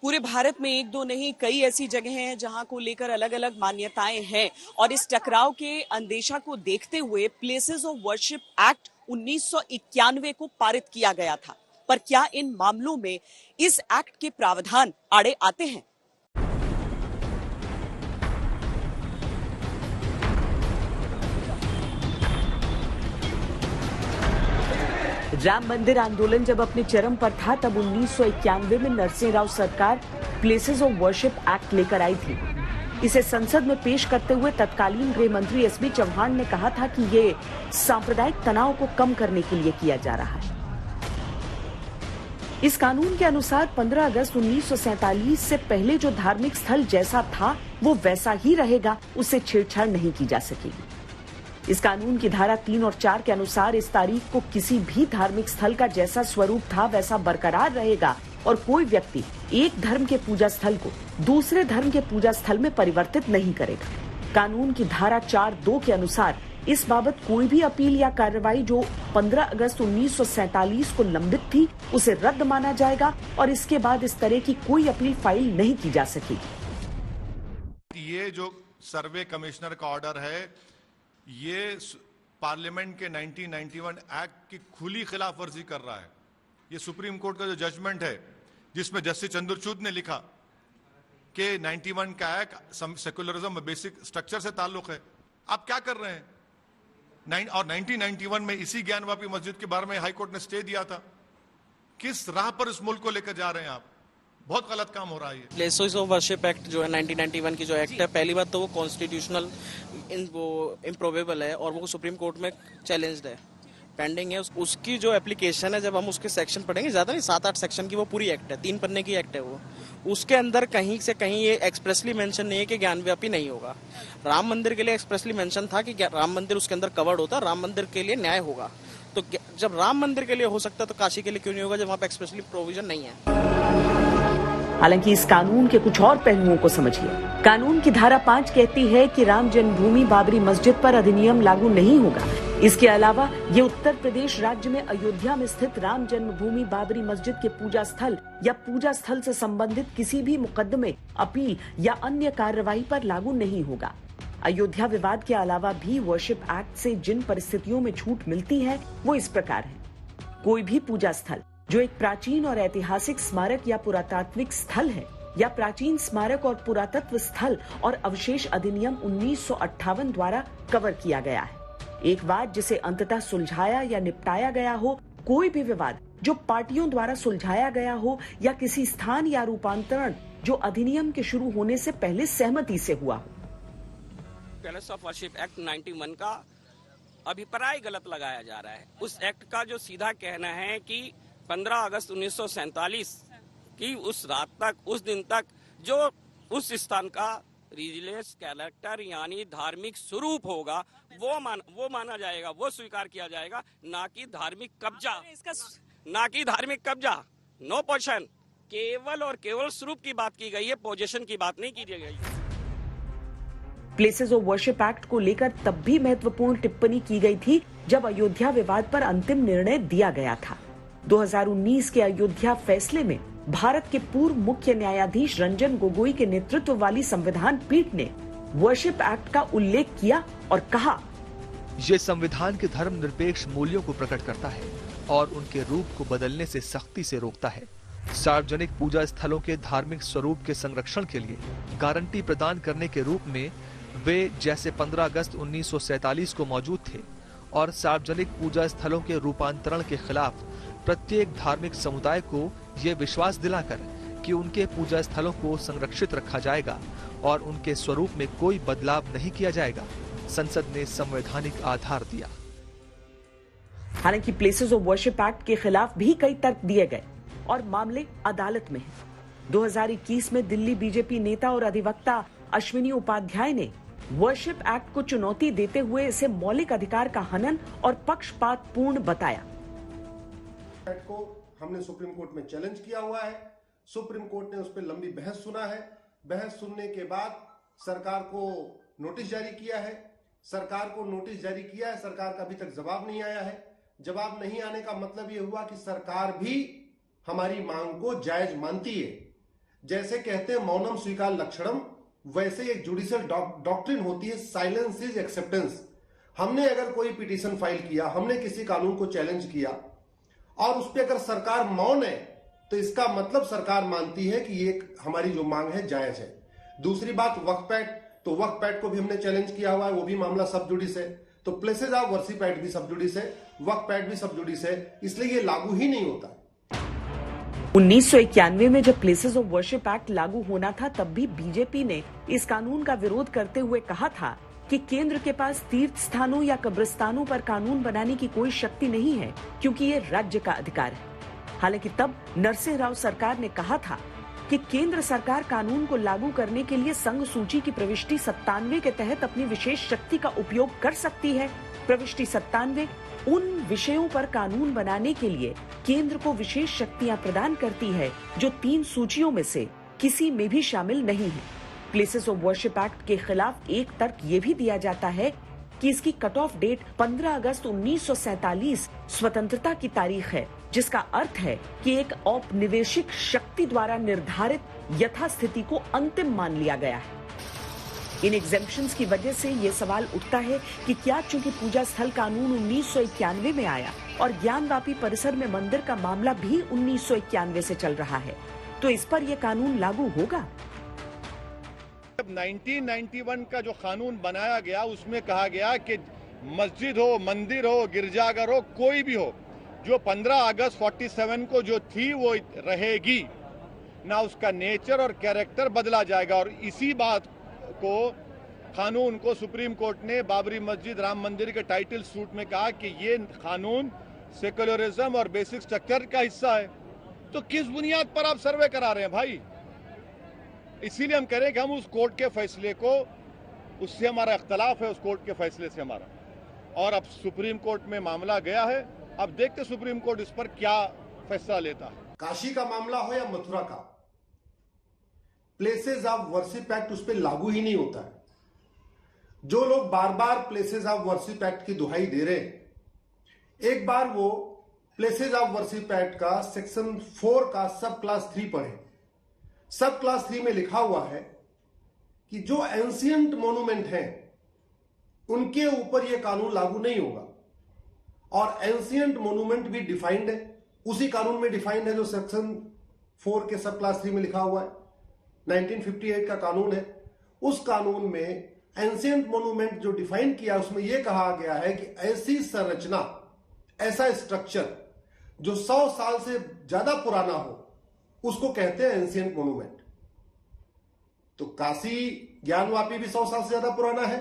पूरे भारत में एक दो नहीं कई ऐसी जगह हैं जहां को लेकर अलग अलग मान्यताएं हैं और इस टकराव के अंदेशा को देखते हुए प्लेसेस ऑफ वर्शिप एक्ट 1991 को पारित किया गया था। पर क्या इन मामलों में इस एक्ट के प्रावधान आड़े आते हैं? राम मंदिर आंदोलन जब अपने चरम पर था तब 1991 में नरसिंह राव सरकार प्लेसेस ऑफ वर्शिप एक्ट लेकर आई थी। इसे संसद में पेश करते हुए तत्कालीन गृह मंत्री एसबी चौहान ने कहा था कि ये सांप्रदायिक तनाव को कम करने के लिए किया जा रहा है। इस कानून के अनुसार 15 अगस्त 1947 से पहले जो धार्मिक स्थल जैसा था वो वैसा ही रहेगा, उससे छेड़छाड़ नहीं की जा सकेगी। इस कानून की धारा 3 और 4 के अनुसार इस तारीख को किसी भी धार्मिक स्थल का जैसा स्वरूप था वैसा बरकरार रहेगा और कोई व्यक्ति एक धर्म के पूजा स्थल को दूसरे धर्म के पूजा स्थल में परिवर्तित नहीं करेगा। कानून की धारा 4(2) के अनुसार इस बाबत कोई भी अपील या कार्रवाई जो 15 अगस्त 1947 को लंबित थी उसे रद्द माना जाएगा और इसके बाद इस तरह की कोई अपील फाइल नहीं की जा सकेगी। ये जो सर्वे कमिश्नर का ऑर्डर है ये पार्लियामेंट के 1991 एक्ट की खुली खिलाफवर्जी कर रहा है। ये सुप्रीम कोर्ट का जो जजमेंट है जिसमें जस्टिस चंद्रचूड़ ने लिखा कि 91 का एक्ट सेकुलरिज्म बेसिक स्ट्रक्चर से ताल्लुक है। आप क्या कर रहे हैं? और 1991 में इसी ज्ञानवापी मस्जिद के बारे में हाई कोर्ट ने स्टे दिया था। किस राह पर इस मुल्क को लेकर जा रहे हैं आप? बहुत गलत काम हो रहा है। प्लेसेस ऑफ वर्शिप एक्ट जो है 1991 की जो एक्ट है, पहली बात तो वो कॉन्स्टिट्यूशनल वो इम्प्रोवेबल है और वो सुप्रीम कोर्ट में चैलेंज्ड है, पेंडिंग है। उसकी जो एप्लीकेशन है जब हम उसके सेक्शन पढ़ेंगे, ज्यादा नहीं 7-8 सेक्शन की वो पूरी एक्ट है, 3 पन्ने की एक्ट है वो। उसके अंदर कहीं से कहीं ये एक्सप्रेसली मेंशन नहीं है कि ज्ञानव्यापी नहीं होगा। राम मंदिर के लिए एक्सप्रेसली मेंशन था कि राम मंदिर उसके अंदर कवर्ड होता, राम मंदिर के लिए न्याय होगा। तो जब राम मंदिर के लिए हो सकता है तो काशी के लिए क्यों नहीं होगा जब वहां पे एक्सप्रेसली प्रोविजन नहीं है। हालांकि इस कानून के कुछ और पहलुओं को समझिए। कानून की धारा 5 कहती है कि राम जन्मभूमि बाबरी मस्जिद पर अधिनियम लागू नहीं होगा। इसके अलावा ये उत्तर प्रदेश राज्य में अयोध्या में स्थित राम जन्मभूमि बाबरी मस्जिद के पूजा स्थल या पूजा स्थल से संबंधित किसी भी मुकदमे, अपील या अन्य कार्रवाई पर लागू नहीं होगा। अयोध्या विवाद के अलावा भी वर्शिप एक्ट से जिन परिस्थितियों में छूट मिलती है वो इस प्रकार है। कोई भी पूजा स्थल जो एक प्राचीन और ऐतिहासिक स्मारक या पुरातात्विक स्थल है या प्राचीन स्मारक और पुरातत्व स्थल और अवशेष अधिनियम 1958 द्वारा कवर किया गया है। एक वाद जिसे अंततः सुलझाया या निपटाया गया हो, कोई भी विवाद जो पार्टियों द्वारा सुलझाया गया हो या किसी स्थान या रूपांतरण जो अधिनियम के शुरू होने से पहले सहमति से हुआ हो। प्लेसेस ऑफ वर्शिप एक्ट 91 का अभिप्राय गलत लगाया जा रहा है। उस एक्ट का जो सीधा कहना है कि 15 अगस्त 1947 की उस रात तक, उस दिन तक जो उस स्थान का रिलीजियस कैरेक्टर यानी धार्मिक स्वरूप होगा वो माना जाएगा, वो स्वीकार किया जाएगा, ना कि धार्मिक कब्जा। ना कि धार्मिक कब्जा, नो पोजीशन। केवल और केवल स्वरूप की बात की गई है, पोजीशन की बात नहीं की गई। प्लेसेस ऑफ वर्शिप एक्ट को लेकर तब भी महत्वपूर्ण टिप्पणी की गई थी जब अयोध्या विवाद पर अंतिम निर्णय दिया गया था। 2019 के अयोध्या फैसले में भारत के पूर्व मुख्य न्यायाधीश रंजन गोगोई के नेतृत्व वाली संविधान पीठ ने वर्शिप एक्ट का उल्लेख किया और कहा, ये संविधान के धर्मनिरपेक्ष मूल्यों को प्रकट करता है और उनके रूप को बदलने से सख्ती से रोकता है। सार्वजनिक पूजा स्थलों के धार्मिक स्वरूप के संरक्षण के लिए गारंटी प्रदान करने के रूप में वे जैसे 15 अगस्त 1947 को मौजूद थे और सार्वजनिक पूजा स्थलों के रूपांतरण के खिलाफ प्रत्येक धार्मिक समुदाय को ये विश्वास दिलाकर कि उनके पूजा स्थलों को संरक्षित रखा जाएगा और उनके स्वरूप में कोई बदलाव नहीं किया जाएगा, संसद ने संवैधानिक आधार दिया। हालांकि प्लेसेस ऑफ वर्शिप एक्ट के खिलाफ भी कई तर्क दिए गए और मामले अदालत में हैं। 2021 में दिल्ली बीजेपी नेता और अधिवक्ता अश्विनी उपाध्याय ने वर्शिप एक्ट को चुनौती देते हुए इसे मौलिक अधिकार का हनन और पक्षपातपूर्ण बताया। एक्ट को हमने सुप्रीम कोर्ट में चैलेंज किया हुआ है। सुप्रीम कोर्ट ने उस पर लंबी बहस सुना है। बहस सुनने के बाद सरकार को नोटिस जारी किया है। सरकार का अभी तक जवाब नहीं आया है। जवाब नहीं आने का मतलब यह हुआ कि सरकार भी हमारी मांग को जायज मानती है। जैसे कहते हैं मौनम स्वीकार लक्षणम, वैसे एक जुडिशियल डॉक्ट्रिन होती है साइलेंस इज एक्सेप्टेंस। हमने अगर कोई पिटीशन फाइल किया, हमने किसी कानून को चैलेंज किया और उस पर अगर सरकार मौन है तो इसका मतलब सरकार मानती है कि ये हमारी जो मांग है जायज है। दूसरी बात वक्फ एक्ट, तो वक्फ एक्ट को भी हमने चैलेंज किया हुआ है, वो भी मामला सब जुडिस है। तो प्लेसेस ऑफ वर्शिप एक्ट भी सब जुडिस है, वक्फ एक्ट भी सब जुडिस है, इसलिए ये लागू ही नहीं होता। 1991 में जब प्लेसेस ऑफ वर्शिप एक्ट लागू होना था तब भी बीजेपी ने इस कानून का विरोध करते हुए कहा था कि केंद्र के पास तीर्थ स्थानों या कब्रिस्तानों पर कानून बनाने की कोई शक्ति नहीं है, क्योंकि ये राज्य का अधिकार है। हालांकि तब नरसिंह राव सरकार ने कहा था कि केंद्र सरकार कानून को लागू करने के लिए संघ सूची की प्रविष्टि 97 के तहत अपनी विशेष शक्ति का उपयोग कर सकती है। प्रविष्टि 97 उन विषयों पर कानून बनाने के लिए केंद्र को विशेष शक्तियां प्रदान करती है जो 3 सूचियों में से किसी में भी शामिल नहीं है। प्लेसेस ऑफ वर्शिप एक्ट के खिलाफ एक तर्क ये भी दिया जाता है कि इसकी कट ऑफ डेट 15 अगस्त 1947 स्वतंत्रता की तारीख है, जिसका अर्थ है कि एक औपनिवेशिक शक्ति द्वारा निर्धारित यथास्थिति को अंतिम मान लिया गया है। इन एग्जेम्पशंस की वजह से ये सवाल उठता है कि क्या चूंकि पूजा स्थल कानून 1991 में आया और ज्ञानवापी परिसर में मंदिर का मामला भी 1991 से चल रहा है, तो इस पर यह कानून लागू होगा? 1991 का जो कानून बनाया गया उसमें कहा गया कि मस्जिद हो, मंदिर हो, गिरजाघर हो, कोई भी हो, जो 15 अगस्त 47 को जो थी वो रहेगी, ना उसका नेचर और कैरेक्टर बदला जाएगा। और इसी बात को कानून को सुप्रीम कोर्ट ने बाबरी मस्जिद, राम मंदिर के टाइटल सूट में कहा कि ये कानून सेक्युलरिज्म और बेसिक स्ट्रक्चर का हिस्सा है। तो किस बुनियाद पर आप सर्वे करा रहे हैं भाई? इसीलिए हम कह रहे हैं कि हम उस कोर्ट के फैसले को, उससे हमारा इख्तलाफ है, उस कोर्ट के फैसले से हमारा। और अब सुप्रीम कोर्ट में मामला गया है, अब देखते सुप्रीम कोर्ट इस पर क्या फैसला लेता है। काशी का मामला हो या मथुरा का, प्लेसेस ऑफ वर्शिप एक्ट उस पर लागू ही नहीं होता है। जो लोग बार बार प्लेसेस ऑफ वर्शिप एक्ट की दुहाई दे रहे हैं, एक बार वो प्लेसेस ऑफ वर्शिप एक्ट का सेक्शन 4 का सब क्लास 3 पढ़े। सब क्लास 3 में लिखा हुआ है कि जो एंशियंट मोन्यूमेंट हैं उनके ऊपर यह कानून लागू नहीं होगा। और एंशियंट मोन्यूमेंट भी डिफाइंड है, उसी कानून में डिफाइंड है जो सेक्शन 4 के सब क्लास 3 में लिखा हुआ है। 1958 का कानून है। उस कानून में एंशियंट मोन्यूमेंट जो डिफाइन किया उसमें यह कहा गया है कि ऐसी संरचना, ऐसा स्ट्रक्चर जो 100 साल से ज्यादा पुराना हो, उसको कहते हैं एंशियंट मोन्यूमेंट। तो काशी ज्ञानवापी भी 100 साल से ज्यादा पुराना है,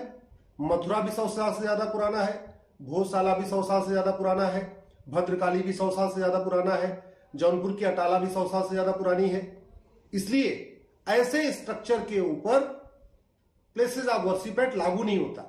मथुरा भी 100 साल से ज्यादा पुराना है, भोजशाला भी 100 साल से ज्यादा पुराना है, भद्रकाली भी 100 साल से ज्यादा पुराना है, जौनपुर की अटाला भी 100 साल से ज्यादा पुरानी है। इसलिए ऐसे स्ट्रक्चर के ऊपर प्लेसेस ऑफ वर्शिप एक्ट लागू नहीं होता।